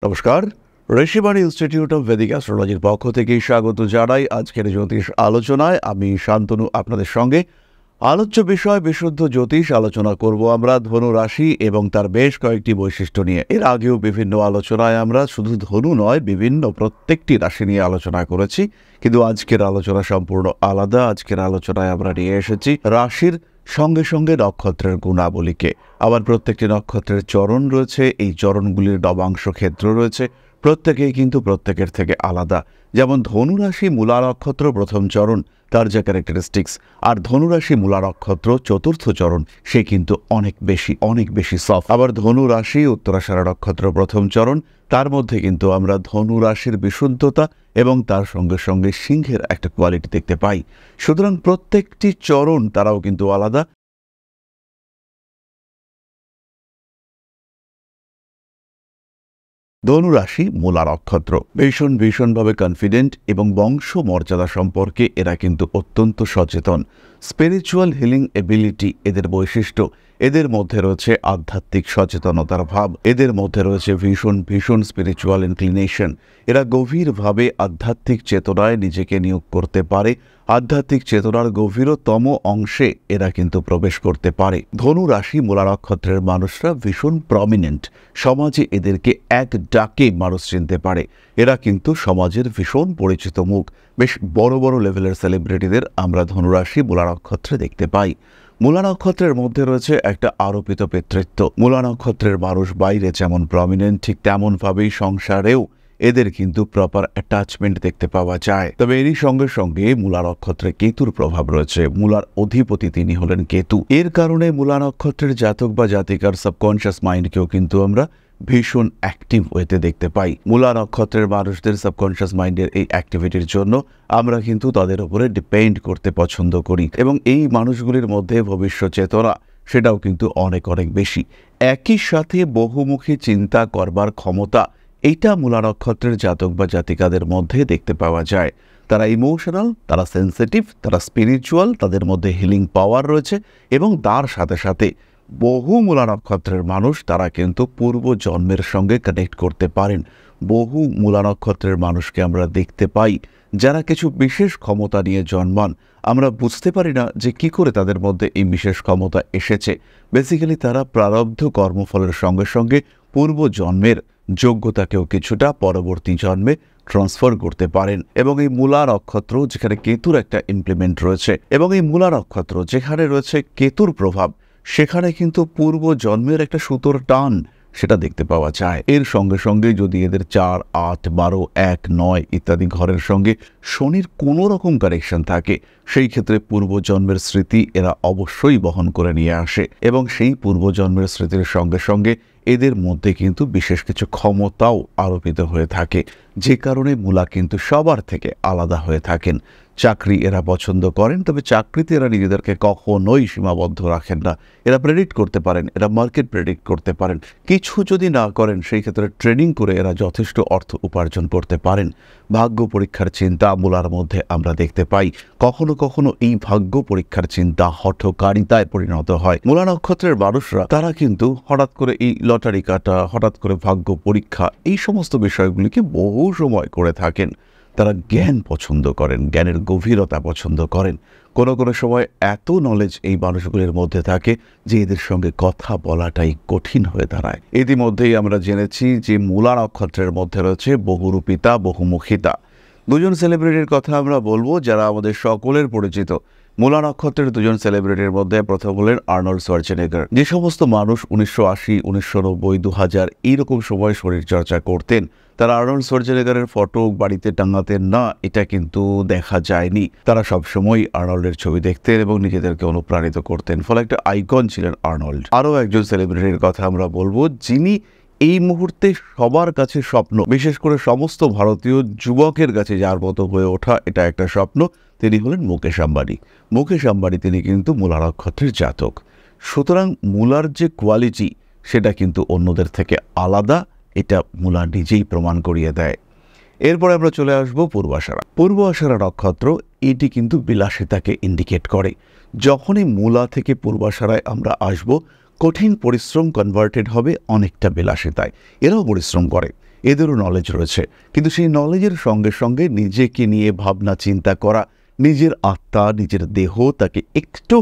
নমস্কার, Rishibani institute of Vedic অ্যাস্ট্রোলজির পক্ষ থেকে স্বাগত জানাই। আজকের জ্যোতিষ আলোচনায় আমি শান্তনু আপনাদের সঙ্গে। আলোচ্য বিষয় বিশুদ্ধ জ্যোতিষ। আলোচনা করব আমরা ধনু রাশি এবং তার বেশ কয়েকটি বৈশিষ্ট্য নিয়ে। এর আগেও বিভিন্ন আলোচনায় আমরা শুধু ধনু নয়, বিভিন্ন প্রত্যেকটি রাশি নিয়ে আলোচনা করেছি, কিন্তু আজকের আলোচনা সম্পূর্ণ আলাদা। আজকের আলোচনায় আমরা নিয়ে এসেছি রাশির সঙ্গে সঙ্গে নক্ষত্রের গুণাবলীকে। আবার প্রত্যেকটি নক্ষত্রের চরণ রয়েছে, এই চরণগুলির নবাংশ ক্ষেত্র রয়েছে, প্রত্যেকেই কিন্তু প্রত্যেকের থেকে আলাদা। যেমন ধনুরাশি মূলা নক্ষত্র প্রথম চরণ, তার যে ক্যারেক্টারিস্টিক্স, আর ধনুরাশি মূলা নক্ষত্র চতুর্থ চরণ, সে কিন্তু অনেক বেশি সফট। আবার ধনুরাশি উত্তরাষাঢ়া নক্ষত্র প্রথম চরণ, তার মধ্যে কিন্তু আমরা ধনুরাশির বিশুদ্ধতা এবং তার সঙ্গে সঙ্গে সিংহের একটা কোয়ালিটি দেখতে পাই। সুতরাং প্রত্যেকটি চরণ তারাও কিন্তু আলাদা। ধনুরাশি মূলা নক্ষত্র ভীষণভাবে কনফিডেন্ট এবং বংশ মর্যাদা সম্পর্কে এরা কিন্তু অত্যন্ত সচেতন। স্পিরিচুয়াল হিলিং এবিলিটি এদের বৈশিষ্ট্য। এদের মধ্যে রয়েছে আধ্যাত্মিক সচেতনতার ভাব, এদের মধ্যে রয়েছে ভীষণ স্পিরিচুয়াল ইনক্লিনেশন। এরা গভীরভাবে আধ্যাত্মিক চেতনায় নিজেকে নিয়োগ করতে পারে। আধ্যাত্মিক চেতনার গভীরতম অংশে এরা কিন্তু প্রবেশ করতে পারে। ধনু রাশি মূলা নক্ষত্রের মানুষরা ভীষণ প্রমিনেন্ট। সমাজে এদেরকে এক ডাকে মানুষ চিনতে পারে। এরা কিন্তু সমাজের ভীষণ পরিচিত মুখ। বেশ বড় লেভেলের সেলিব্রিটিদের আমরা ধনুরাশি মূলা নক্ষত্রে দেখতে পাই। মূলা নক্ষত্রের মধ্যে রয়েছে একটা আরোপিত পিতৃত্ব। মূলা নক্ষত্রের মানুষ বাইরে যেমন প্রমিনেন্ট, ঠিক তেমনভাবেই সংসারেও এদের কিন্তু প্রপার অ্যাটাচমেন্ট দেখতে পাওয়া যায়। তবে এরই সঙ্গে সঙ্গে মূলা নক্ষত্রে কেতুর প্রভাব রয়েছে। মূলার অধিপতি তিনি হলেন কেতু। এর কারণে মূলা নক্ষত্রের জাতক বা জাতিকার সাবকনশিয়াস মাইন্ডকেও কিন্তু আমরা ভীষণ অ্যাক্টিভ ওয়েতে দেখতে পাই। মূলা নক্ষত্রের মানুষদের সাবকনশিয়াস মাইন্ডের এই অ্যাক্টিভিটির জন্য আমরা কিন্তু তাদের উপরে ডিপেন্ড করতে পছন্দ করি, এবং এই মানুষগুলির মধ্যে ভবিষ্যৎ চেতনা সেটাও কিন্তু অনেক বেশি। একই সাথে বহুমুখী চিন্তা করবার ক্ষমতা, এইটা মূলা নক্ষত্রের জাতক বা জাতিকাদের মধ্যে দেখতে পাওয়া যায়। তারা ইমোশনাল, তারা সেন্সিটিভ, তারা স্পিরিচুয়াল, তাদের মধ্যে হিলিং পাওয়ার রয়েছে, এবং তার সাথে সাথে বহু মূলা নক্ষত্রের মানুষ তারা কিন্তু পূর্ব জন্মের সঙ্গে কানেক্ট করতে পারেন। বহু মূলা নক্ষত্রের মানুষকে আমরা দেখতে পাই যারা কিছু বিশেষ ক্ষমতা নিয়ে জন্মান। আমরা বুঝতে পারি না যে কি করে তাদের মধ্যে এই বিশেষ ক্ষমতা এসেছে। বেসিক্যালি তারা প্রারব্ধ কর্মফলের সঙ্গে সঙ্গে পূর্ব জন্মের যোগ্যতাকেও কিছুটা পরবর্তী জন্মে ট্রান্সফার করতে পারেন। এবং এই মূলা নক্ষত্র যেখানে কেতুর একটা ইমপ্লিমেন্ট রয়েছে, এবং এই মূলা নক্ষত্র যেখানে রয়েছে কেতুর প্রভাব, সেখানে কিন্তু পূর্ব জন্মের একটা সুতোর টান সেটা দেখতে পাওয়া যায়। এর সঙ্গে সঙ্গে যদি এদের 4, 8, 12, 1, 9 ইত্যাদি ঘরের সঙ্গে শনির কোনো রকম কানেকশন থাকে, সেই ক্ষেত্রে পূর্বজন্মের স্মৃতি এরা অবশ্যই বহন করে নিয়ে আসে, এবং সেই পূর্বজন্মের স্মৃতির সঙ্গে সঙ্গে এদের মধ্যে কিন্তু বিশেষ কিছু ক্ষমতাও আরোপিত হয়ে থাকে, যে কারণে মূলা কিন্তু সবার থেকে আলাদা হয়ে থাকেন। চাকরি এরা পছন্দ করেন, তবে চাকরিতে এরা নিজেদেরকে কখনোই সীমাবদ্ধ রাখেন না। এরা প্রেডিক্ট করতে পারেন, এরা মার্কেট প্রেডিক্ট করতে পারেন। কিছু যদি না করেন, সেই ক্ষেত্রে ট্রেডিং করে এরা যথেষ্ট অর্থ উপার্জন করতে পারেন। ভাগ্য পরীক্ষার চিন্তা মূলার মধ্যে আমরা দেখতে পাই। কখনো কখনো এই ভাগ্য পরীক্ষার চিন্তা হঠকারিতায় পরিণত হয়। মূলা নক্ষত্রের মানুষরা তারা কিন্তু হঠাৎ করে এই লটারি কাটা, হঠাৎ করে ভাগ্য পরীক্ষা, এই সমস্ত বিষয়গুলিকে বহু সময় করে থাকেন। তারা জ্ঞান পছন্দ করেন, জ্ঞানের গভীরতা পছন্দ করেন। কোনো সময় এত নলেজ এই মানুষগুলির মধ্যে থাকে যে এদের সঙ্গে কথা বলাটাই কঠিন হয়ে দাঁড়ায়। ইতিমধ্যেই আমরা জেনেছি যে মূলা নক্ষত্রের মধ্যে রয়েছে বহুরূপিতা, বহুমুখিতা। দুজন সেলিব্রিটির কথা আমরা বলবো যারা আমাদের সকলের পরিচিত। মূলা নক্ষত্রের দুজন সেলিব্রিটির মধ্যে প্রথম হলেন আর্নল্ড সোয়ার্জেনেগার। যে সমস্ত মানুষ 1980, 1990, 2000 এইরকম সময় শরীরচর্চা করতেন, তারা আর্নল্ড সোয়ার্জেনেগারের ফটো বাড়িতে টাঙাতেন না, এটা কিন্তু দেখা যায়নি। তারা সবসময় আর্নল্ডের ছবি দেখতেন এবং নিজেদেরকে অনুপ্রাণিত করতেন, ফলে একটা আইকন ছিলেন আর্নল্ড। আরও একজন সেলিব্রিটির কথা আমরা বলবো যিনি এই মুহূর্তে সবার কাছে স্বপ্ন, বিশেষ করে সমস্ত ভারতীয় যুবকের কাছে যার মতো হয়ে ওঠা এটা একটা স্বপ্ন, তিনি হলেন মুকেশ আম্বানি। মুকেশ আম্বানি তিনি কিন্তু মূলা নক্ষত্রের জাতক। সুতরাং মূলার যে কোয়ালিটি সেটা কিন্তু অন্যদের থেকে আলাদা, এটা মূলা নিজেই প্রমাণ করিয়ে দেয়। এরপরে আমরা চলে আসবো পূর্বাষাঢ়া। পূর্বাষাঢ়া নক্ষত্র এটি কিন্তু বিলাসিতাকে ইন্ডিকেট করে। যখনই মূলা থেকে পূর্বাষাঢ়ায় আমরা আসব, কঠিন পরিশ্রম কনভার্টেড হবে অনেকটা বিলাসিতায়। এরাও পরিশ্রম করে, এদেরও নলেজ রয়েছে, কিন্তু সেই নলেজের সঙ্গে সঙ্গে নিজেকে নিয়ে ভাবনা চিন্তা করা, নিজের আত্মা, নিজের দেহ তাকে একটু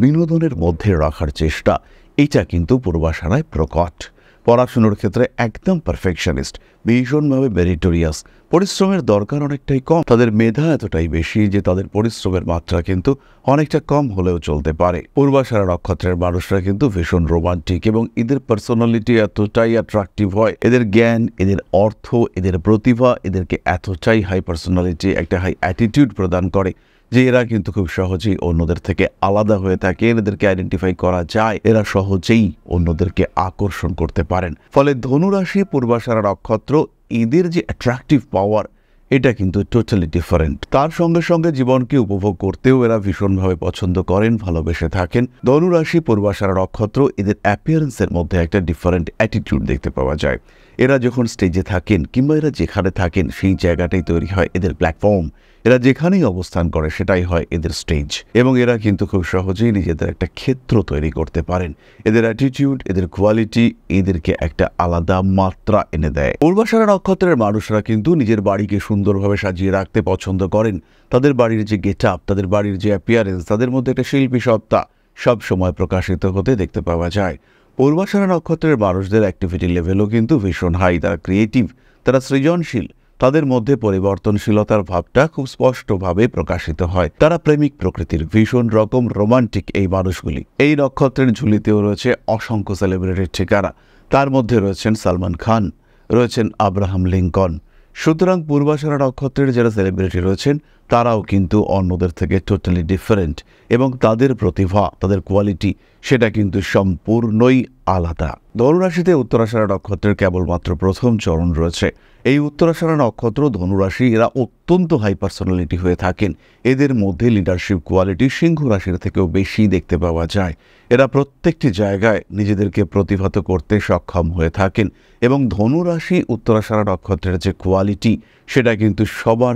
বিনোদনের মধ্যে রাখার চেষ্টা, এটা কিন্তু পূর্বাশারায় প্রকট। পড়াশুনোর ক্ষেত্রে একদম পারফেকশনিস্ট, ভীষণভাবে মেরিটোরিয়াস, পরিশ্রমের দরকার অনেকটাই কম। তাদের মেধা এতটাই বেশি যে তাদের পরিশ্রমের মাত্রা কিন্তু অনেকটা কম হলেও চলতে পারে। পূর্বাশারা নক্ষত্রের মানুষরা কিন্তু ভীষণ রোমান্টিক এবং এদের পার্সোনালিটি এতটাই অ্যাট্রাকটিভ হয়, এদের জ্ঞান, এদের অর্থ, এদের প্রতিভা এদেরকে এতটাই হাই পার্সোনালিটি, একটা হাই অ্যাটিটিউড প্রদান করে যে এরা কিন্তু খুব সহজেই অন্যদের থেকে আলাদা হয়ে থাকে। এদেরকে আইডেন্টিফাই করা যায়, এরা সহজেই অন্যদেরকে আকর্ষণ করতে পারেন। ফলে ধনুরাশি পূর্বাশারা নক্ষত্র, এদের যে অ্যাট্রাকটিভ পাওয়ার এটা কিন্তু টোটালি ডিফারেন্ট। তার সঙ্গে সঙ্গে জীবনকে উপভোগ করতেও এরা ভীষণভাবে পছন্দ করেন, ভালোবেসে থাকেন। ধনুরাশি পূর্বাশারা নক্ষত্র, এদের অ্যাপিয়ারেন্সের মধ্যে একটা ডিফারেন্ট অ্যাটিটিউড দেখতে পাওয়া যায়। এরা যখন স্টেজে থাকেন কিংবা এরা যেখানে থাকেন সেই জায়গাটাই তৈরি হয় এদের প্ল্যাটফর্ম। এরা যেখানেই অবস্থান করে সেটাই হয় এদের স্টেজ, এবং এরা কিন্তু খুব সহজেই নিজেদের একটা ক্ষেত্র তৈরি করতে পারেন। এদের অ্যাটিটিউড, এদের কোয়ালিটি এদেরকে একটা আলাদা মাত্রা এনে দেয়। পূর্বাশারা নক্ষত্রের মানুষরা কিন্তু নিজের বাড়িকে সুন্দরভাবে সাজিয়ে রাখতে পছন্দ করেন। তাদের বাড়ির যে গেট আপ, তাদের বাড়ির যে অ্যাপিয়ারেন্স, তাদের মধ্যে একটা শিল্পী সত্তা সব সময় প্রকাশিত হতে দেখতে পাওয়া যায়। পূর্বাশারা নক্ষত্রের মানুষদের অ্যাক্টিভিটি লেভেলও কিন্তু ভীষণ হাই। তারা ক্রিয়েটিভ, তারা সৃজনশীল, তাদের মধ্যে পরিবর্তনশীলতার ভাবটা খুব স্পষ্টভাবে প্রকাশিত হয়। তারা প্রেমিক প্রকৃতির, ভীষণ রকম রোমান্টিক এই মানুষগুলি। এই নক্ষত্রের ঝুলিতেও রয়েছে অসংখ্য সেলিব্রিটির ঠিকানা। তার মধ্যে রয়েছেন সালমান খান, রয়েছেন আব্রাহাম লিঙ্কন। সুতরাং পূর্বাশারা নক্ষত্রের যারা সেলিব্রিটি রয়েছেন তারাও কিন্তু অন্যদের থেকে টোটালি ডিফারেন্ট, এবং তাদের প্রতিভা, তাদের কোয়ালিটি সেটা কিন্তু সম্পূর্ণই আলাদা। ধনুরাশিতে উত্তরাষাঢ়া নক্ষত্রের কেবলমাত্র প্রথম চরণ রয়েছে। এই উত্তরাষাঢ়া নক্ষত্র, ধনুরাশি, এরা অত্যন্ত হাই পার্সোনালিটি হয়ে থাকেন। এদের মধ্যে লিডারশিপ কোয়ালিটি সিংহ রাশির থেকেও বেশি দেখতে পাওয়া যায়। এরা প্রত্যেকটি জায়গায় নিজেদেরকে প্রতিভাত করতে সক্ষম হয়ে থাকেন, এবং ধনুরাশি উত্তরাষাঢ়া নক্ষত্রের যে কোয়ালিটি সেটা কিন্তু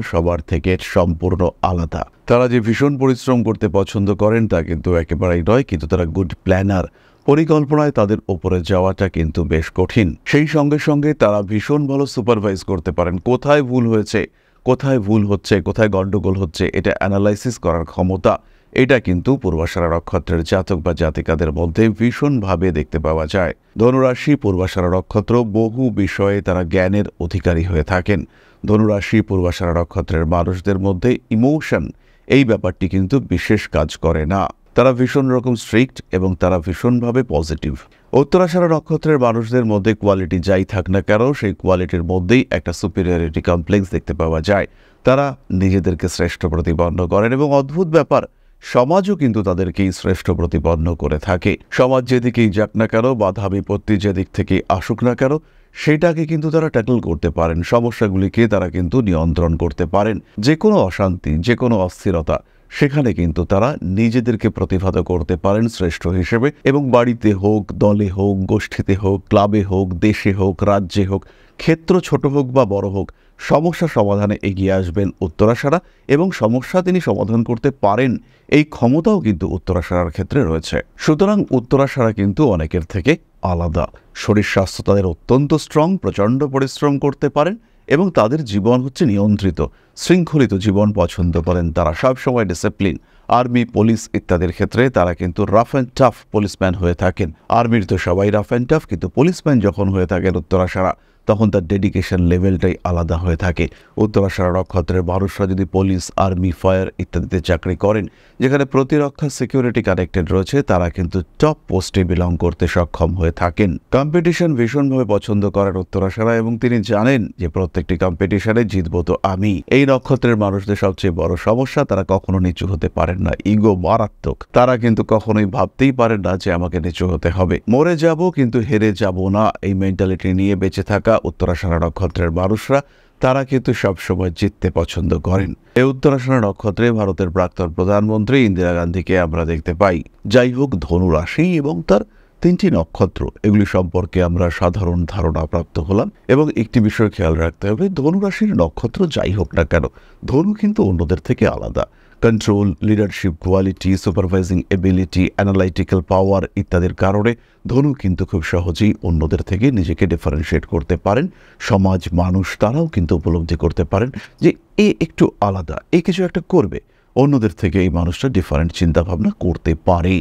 সবার থেকে সম্পূর্ণ আলাদা। তারা যে ভীষণ পরিশ্রম করতে পছন্দ করেন তা কিন্তু একেবারেই নয়, কিন্তু তারা গুড প্ল্যানার। পরিকল্পনায় তাদের ওপরে যাওয়াটা কিন্তু বেশ কঠিন। সেই সঙ্গে সঙ্গে তারা ভীষণ ভালো সুপারভাইজ করতে পারেন। কোথায় ভুল হয়েছে, কোথায় ভুল হচ্ছে, কোথায় গন্ডগোল হচ্ছে, এটা অ্যানালাইসিস করার ক্ষমতা এটা কিন্তু পূর্বাষাঢ়া নক্ষত্রের জাতক বা জাতিকাদের মধ্যে ভীষণভাবে দেখতে পাওয়া যায়। ধনুরাশি পূর্বাষাঢ়া নক্ষত্র, বহু বিষয়ে তারা জ্ঞানের অধিকারী হয়ে থাকেন। ধনুরাশি পূর্বাষাঢ়া নক্ষত্রের মানুষদের মধ্যে ইমোশন এই ব্যাপারটি কিন্তু বিশেষ কাজ করে না। তারা ভীষণ রকম স্ট্রিক্ট এবং তারা ভীষণভাবে পজিটিভ। উত্তরাষাঢ়া নক্ষত্রের মানুষদের মধ্যে কোয়ালিটি যাই থাক না কেন, সেই কোয়ালিটির মধ্যেই একটা সুপিরিয়রিটি কমপ্লেক্স দেখতে পাওয়া যায়। তারা নিজেদেরকে শ্রেষ্ঠ প্রতিপন্ন করেন, এবং অদ্ভুত ব্যাপার, সমাজও কিন্তু তাদেরকেই শ্রেষ্ঠ প্রতিপন্ন করে থাকে। সমাজ যেদিকেই যাক না কেন, বাধা বিপত্তি যেদিক থেকে আসুক না কেন, সেটাকে কিন্তু তারা ট্যাকল করতে পারেন। সমস্যাগুলিকে তারা কিন্তু নিয়ন্ত্রণ করতে পারেন। যে কোনো অশান্তি, যে কোনো অস্থিরতা, সেখানে কিন্তু তারা নিজেদেরকে প্রতিভাত করতে পারেন শ্রেষ্ঠ হিসেবে। এবং বাড়িতে হোক, দলে হোক, গোষ্ঠীতে হোক, ক্লাবে হোক, দেশে হোক, রাজ্যে হোক, ক্ষেত্র ছোট হোক বা বড় হোক, সমস্যা সমাধানে এগিয়ে আসবেন উত্তরাষাঢ়া, এবং সমস্যা তিনি সমাধান করতে পারেন এই ক্ষমতাও কিন্তু উত্তরাষাঢ়ার ক্ষেত্রে রয়েছে। সুতরাং উত্তরাষাঢ়া কিন্তু অনেকের থেকে আলাদা। শরীর স্বাস্থ্য তাদের অত্যন্ত স্ট্রং, প্রচণ্ড পরিশ্রম করতে পারেন, এবং তাদের জীবন হচ্ছে নিয়ন্ত্রিত, শৃঙ্খলিত জীবন পছন্দ করেন। তারা সবসময় ডিসিপ্লিন। আর্মি, পুলিশ ইত্যাদির ক্ষেত্রে তারা কিন্তু রাফ অ্যান্ড টাফ পুলিশম্যান হয়ে থাকেন। আর্মির তো সবাই রাফ অ্যান্ড টাফ, কিন্তু পুলিশম্যান যখন হয়ে থাকেন উত্তরাষাঢ়া, তখন তার ডেডিকেশন লেভেলটাই আলাদা হয়ে থাকে। উত্তরাষাঢ়া নক্ষত্রের মানুষরা যদি পুলিশ, আর্মি, ফায়ার ইত্যাদিতে চাকরি করেন, যেখানে প্রতিরক্ষা সিকিউরিটি কানেক্টেড রয়েছে, তারা কিন্তু টপ পোস্টে বিলং করতে সক্ষম হয়ে থাকেন। কম্পিটিশন ভীষণভাবে পছন্দ করেন উত্তরাষাঢ়া, এবং তিনি জানেন যে প্রত্যেকটি কম্পিটিশনে জিতবো তো আমি। এই নক্ষত্রের মানুষদের সবচেয়ে বড় সমস্যা, তারা কখনো নিচু হতে পারেন না। ইগো মারাত্মক। তারা কিন্তু কখনোই ভাবতেই পারেন না যে আমাকে নিচু হতে হবে। মরে যাব কিন্তু হেরে যাব না, এই মেন্টালিটি নিয়ে বেঁচে থাকা উত্তরাষাঢ়া নক্ষত্রের মানুষরা, তারা কিন্তু সবসময় জিততে পছন্দ করেন। এই উত্তরাষাঢ়া নক্ষত্রে ভারতের প্রাক্তন প্রধানমন্ত্রী ইন্দিরা গান্ধীকে আমরা দেখতে পাই। যাই হোক, ধনুরাশি এবং তার 3টি নক্ষত্র, এগুলি সম্পর্কে আমরা সাধারণ ধারণা প্রাপ্ত হলাম। এবং একটি বিষয় খেয়াল রাখতে হবে, ধনুরাশির নক্ষত্র যাই হোক না কেন, ধনু কিন্তু অন্যদের থেকে আলাদা। Control, leadership quality, supervising ability, analytical power ইত্যাদির কারণে ধনু কিন্তু খুব সহজেই অন্যদের থেকে নিজেকে ডিফারেন্সিয়েট করতে পারেন। সমাজ, মানুষ তারাও কিন্তু উপলব্ধি করতে পারেন যে এ একটু আলাদা, এ কিছু একটা করবে, অন্যদের থেকে এই মানুষটা ডিফারেন্ট চিন্তাভাবনা করতে পারে।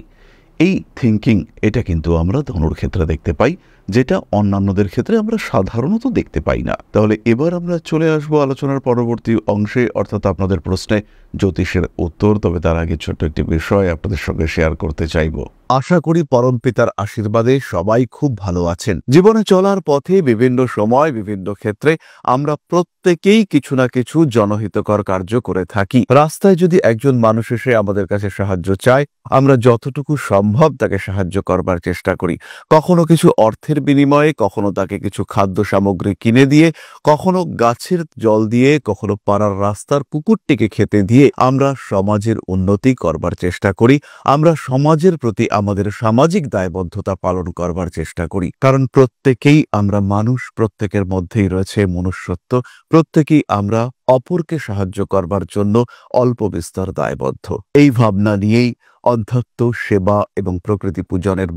এই থিঙ্কিং এটা কিন্তু আমরা ধনুর ক্ষেত্রে দেখতে পাই, যেটা অন্যান্যদের ক্ষেত্রে আমরা সাধারণত দেখতে পাই না। তাহলে এবার আমরা চলে আসবো আলোচনার পরবর্তী অংশে, অর্থাৎ আপনাদের প্রশ্নে জ্যোতিষের উত্তর। তবে তার আগে ছোট্ট একটি বিষয় আপনাদের সঙ্গে শেয়ার করতে চাইব। আশা করি পরম পিতার আশীর্বাদে সবাই খুব ভালো আছেন। জীবনে চলার পথে বিভিন্ন সময় বিভিন্ন ক্ষেত্রে আমরা প্রত্যেকেই কিছু না কিছু জনহিতকর কার্য করে থাকি। রাস্তায় যদি একজন মানুষ এসে আমাদের কাছে সাহায্য চায়, আমরা যতটুকু সম্ভব তাকে সাহায্য করবার চেষ্টা করি। কখনো কিছু অর্থের বিনিময়ে, কখনো তাকে কিছু খাদ্য সামগ্রী কিনে দিয়ে, কখনো গাছের জল দিয়ে, কখনো পাড়ার রাস্তার কুকুরটিকে খেতে দিয়ে আমরা সমাজের উন্নতি করবার চেষ্টা করি। আমরা সমাজের প্রতি আমাদের সামাজিক দায়বদ্ধতা পালন করবার চেষ্টা করি, কারণ প্রত্যেকেই আমরা মানুষ, প্রত্যেকের মধ্যেই রয়েছে মনুষ্যত্ব, প্রত্যেকেই আমরা অপরকে সাহায্য করবার জন্য অল্প বিস্তর দায়বদ্ধ। এই ভাবনা নিয়েই অধ্যাত্ম, সেবা এবং প্রকৃতি পূজনের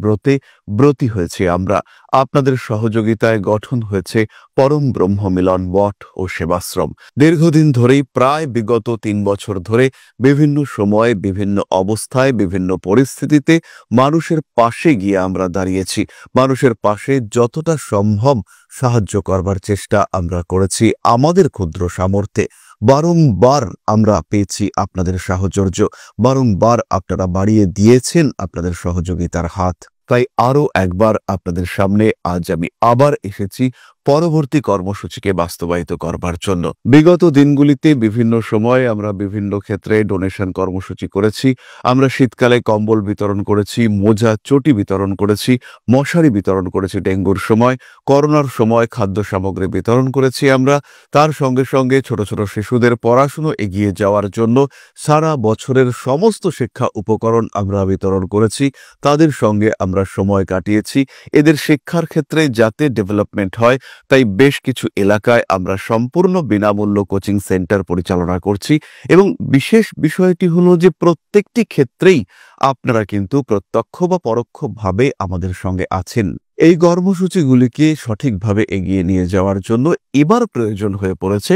ব্রতী হয়েছে আমরা। আপনাদের সহযোগিতায় গঠন হয়েছে পরম ব্রহ্ম মিলন মঠ ও সেবাশ্রম। দীর্ঘদিন ধরেই, প্রায় বিগত 3 বছর ধরে বিভিন্ন সময়ে, বিভিন্ন অবস্থায়, বিভিন্ন পরিস্থিতিতে মানুষের পাশে গিয়ে আমরা দাঁড়িয়েছি। মানুষের পাশে যতটা সম্ভব সাহায্য করবার চেষ্টা আমরা করেছি আমাদের ক্ষুদ্র সামর্থ্যে। বারংবার আমরা পেয়েছি আপনাদের সাহচর্য, বারংবার আপনারা বাড়িয়ে দিয়েছেন আপনাদের সহযোগিতার হাত। তাই আরও একবার আপনাদের সামনে আজ আমি আবার এসেছি পরবর্তী কর্মসূচিকে বাস্তবায়িত করবার জন্য। বিগত দিনগুলিতে বিভিন্ন সময়ে আমরা বিভিন্ন ক্ষেত্রে ডোনেশন কর্মসূচি করেছি। আমরা শীতকালে কম্বল বিতরণ করেছি, মোজা, চটি বিতরণ করেছি, মশারি বিতরণ করেছি ডেঙ্গুর সময়, করোনার সময় খাদ্য সামগ্রী বিতরণ করেছি আমরা। তার সঙ্গে সঙ্গে ছোট ছোট শিশুদের পড়াশুনো এগিয়ে যাওয়ার জন্য সারা বছরের সমস্ত শিক্ষা উপকরণ আমরা বিতরণ করেছি। তাদের সঙ্গে আমরা সময় কাটিয়েছি। এদের শিক্ষার ক্ষেত্রে যাতে ডেভেলপমেন্ট হয়, তাই বেশ কিছু এলাকায় আমরা সম্পূর্ণ বিনামূল্য কোচিং সেন্টার পরিচালনা করছি। এবং বিশেষ বিষয়টি হলো যে প্রত্যেকটি ক্ষেত্রেই আপনারা কিন্তু প্রত্যক্ষ বা পরোক্ষভাবে আমাদের সঙ্গে আছেন। এই কর্মসূচিগুলিকে সঠিকভাবে এগিয়ে নিয়ে যাওয়ার জন্য এবার প্রয়োজন হয়ে পড়েছে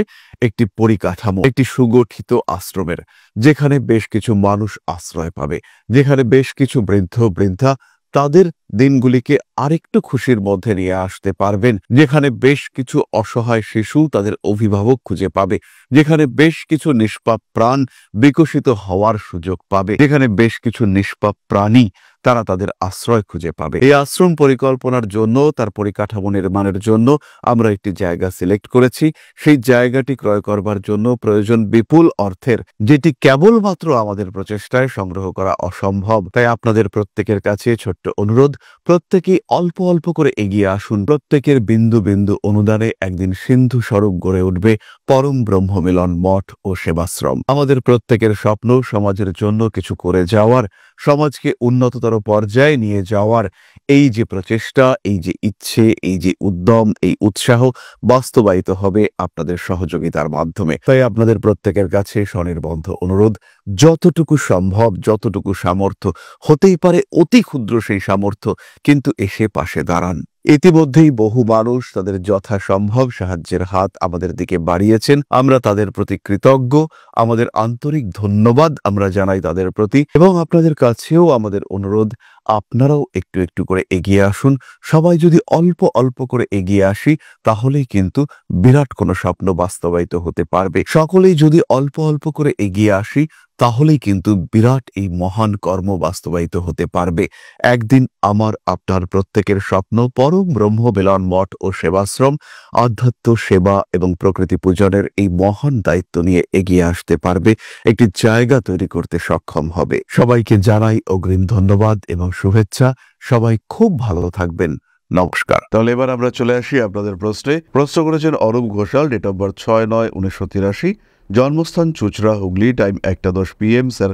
একটি পরিকাঠামো, একটি সুগঠিত আশ্রমের, যেখানে বেশ কিছু মানুষ আশ্রয় পাবে, যেখানে বেশ কিছু বৃদ্ধা তাদের দিনগুলিকে আরেকটু খুশির মধ্যে নিয়ে আসতে পারবেন, যেখানে বেশ কিছু অসহায় শিশু তাদের অভিভাবক খুঁজে পাবে, যেখানে বেশ কিছু নিষ্পাপ প্রাণ বিকশিত হওয়ার সুযোগ পাবে, যেখানে বেশ কিছু নিষ্পাপ প্রাণী তারা তাদের আশ্রয় খুঁজে পাবে। এই আশ্রম পরিকল্পনার জন্য, তার পরিকাঠামো নির্মাণের জন্য আমরা একটি জায়গা সিলেক্ট করেছি। সেই জায়গাটি ক্রয় করবার জন্য প্রয়োজন বিপুল অর্থের, যেটি কেবলমাত্র আমাদের প্রচেষ্টায় সংগ্রহ করা অসম্ভব। তাই আপনাদের প্রত্যেকের কাছে ছোট্ট অনুরোধ, প্রত্যেকেই অল্প অল্প করে এগিয়ে আসুন। প্রত্যেকের বিন্দু বিন্দু অনুদানে একদিন সিন্ধু স্বরূপ গড়ে উঠবে পরম ব্রহ্ম মিলন মঠ ও সেবাশ্রম। আমাদের প্রত্যেকের স্বপ্ন সমাজের জন্য কিছু করে যাওয়ার, সমাজকে উন্নততর পর্যায়ে নিয়ে যাওয়ার এই যে প্রচেষ্টা, এই যে ইচ্ছে, এই যে উদ্যম, এই উৎসাহ বাস্তবায়িত হবে আপনাদের সহযোগিতার মাধ্যমে। তাই আপনাদের প্রত্যেকের কাছে স্বনির্বন্ধ অনুরোধ, যতটুকু সম্ভব, যতটুকু সামর্থ্য, হতেই পারে অতি ক্ষুদ্র সেই সামর্থ্য, কিন্তু এসে পাশে দাঁড়ান। ইতিমধ্যেই বহু মানুষ তাদের যথাসম্ভব সাহায্যের হাত আমাদের দিকে বাড়িয়েছেন। আমরা তাদের প্রতি কৃতজ্ঞ, আমাদের আন্তরিক ধন্যবাদ আমরা জানাই তাদের প্রতি। এবং আপনাদের কাছেও আমাদের অনুরোধ, আপনারাও একটু একটু করে এগিয়ে আসুন। সবাই যদি অল্প অল্প করে এগিয়ে আসি, তাহলেই কিন্তু বিরাট কোনো স্বপ্ন বাস্তবায়িত হতে পারবে। সকলেই যদি অল্প অল্প করে এগিয়ে আসি, তাহলেই কিন্তু বিরাট এই মহান কর্ম বাস্তবায়িত হতে পারবে। একদিন আমার আপনার প্রত্যেকের স্বপ্ন পরম ব্রহ্ম মিলন মঠ ও সেবাশ্রম আধ্যাত্ম, সেবা এবং প্রকৃতি পূজনের এই মহান দায়িত্ব নিয়ে এগিয়ে আসতে পারবে, একটি জায়গা তৈরি করতে সক্ষম হবে। সবাইকে জানাই অগ্রিম ধন্যবাদ এবং শুভেচ্ছা। সবাই খুব ভালো থাকবেন। নমস্কার। তাহলে এবার আমরা চলে আসি আপনাদের প্রশ্নে। প্রশ্ন করেছেন Arup Ghoshal, date of birth 6/9/1983, জন্মস্থান Chuchura, Hooghly, time 1:10 PM। Sir,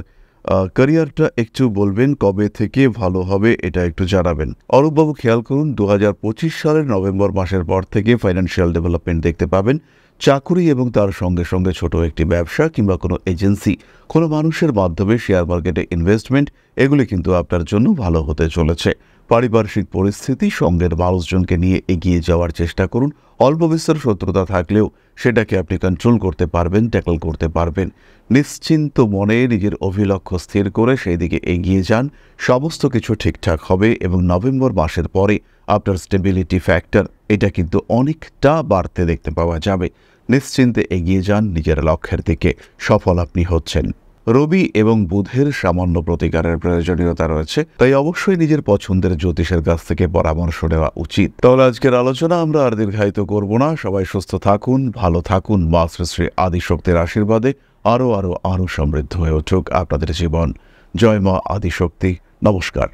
ক্যারিয়ারটা একটু বলবেন, কবে থেকে ভালো হবে এটা একটু জানাবেন। অরূপবাবু খেয়াল করুন, 2025 সালের নভেম্বর মাসের পর থেকে ফাইন্যান্সিয়াল ডেভেলপমেন্ট দেখতে পাবেন। চাকুরি এবং তার সঙ্গে সঙ্গে ছোট একটি ব্যবসা কিংবা কোনো এজেন্সি, কোনো মানুষের মাধ্যমে শেয়ার মার্কেটে ইনভেস্টমেন্ট, এগুলি কিন্তু আপনার জন্য ভালো হতে চলেছে। পারিপার্শ্বিক পরিস্থিতি, সঙ্গের মানুষজনকে নিয়ে এগিয়ে যাওয়ার চেষ্টা করুন। অল্প বিস্তর শত্রুতা থাকলেও সেটাকে আপনি কন্ট্রোল করতে পারবেন, ট্যাকল করতে পারবেন। নিশ্চিন্ত মনে নিজের অভিলক্ষ্য স্থির করে সেই দিকে এগিয়ে যান। সমস্ত কিছু ঠিকঠাক হবে এবং নভেম্বর মাসের পরে আপনার স্টেবিলিটি ফ্যাক্টর এটা কিন্তু অনেকটা বাড়তে দেখতে পাওয়া যাবে। নিশ্চিন্তে এগিয়ে যান নিজের লক্ষ্যের দিকে, সফল আপনি হচ্ছেন। রবি এবং বুধের সামান্য প্রতিকারের প্রয়োজনীয়তা রয়েছে, তাই অবশ্যই নিজের পছন্দের জ্যোতিষের কাছ থেকে পরামর্শ নেওয়া উচিত। তাহলে আজকের আলোচনা আমরা আর দীর্ঘায়িত করব না। সবাই সুস্থ থাকুন, ভালো থাকুন। মা শ্রী শ্রী আদিশক্তির আশীর্বাদে আরও সমৃদ্ধ হয়ে উঠুক আপনাদের জীবন। জয় মা আদিশক্তি। নমস্কার।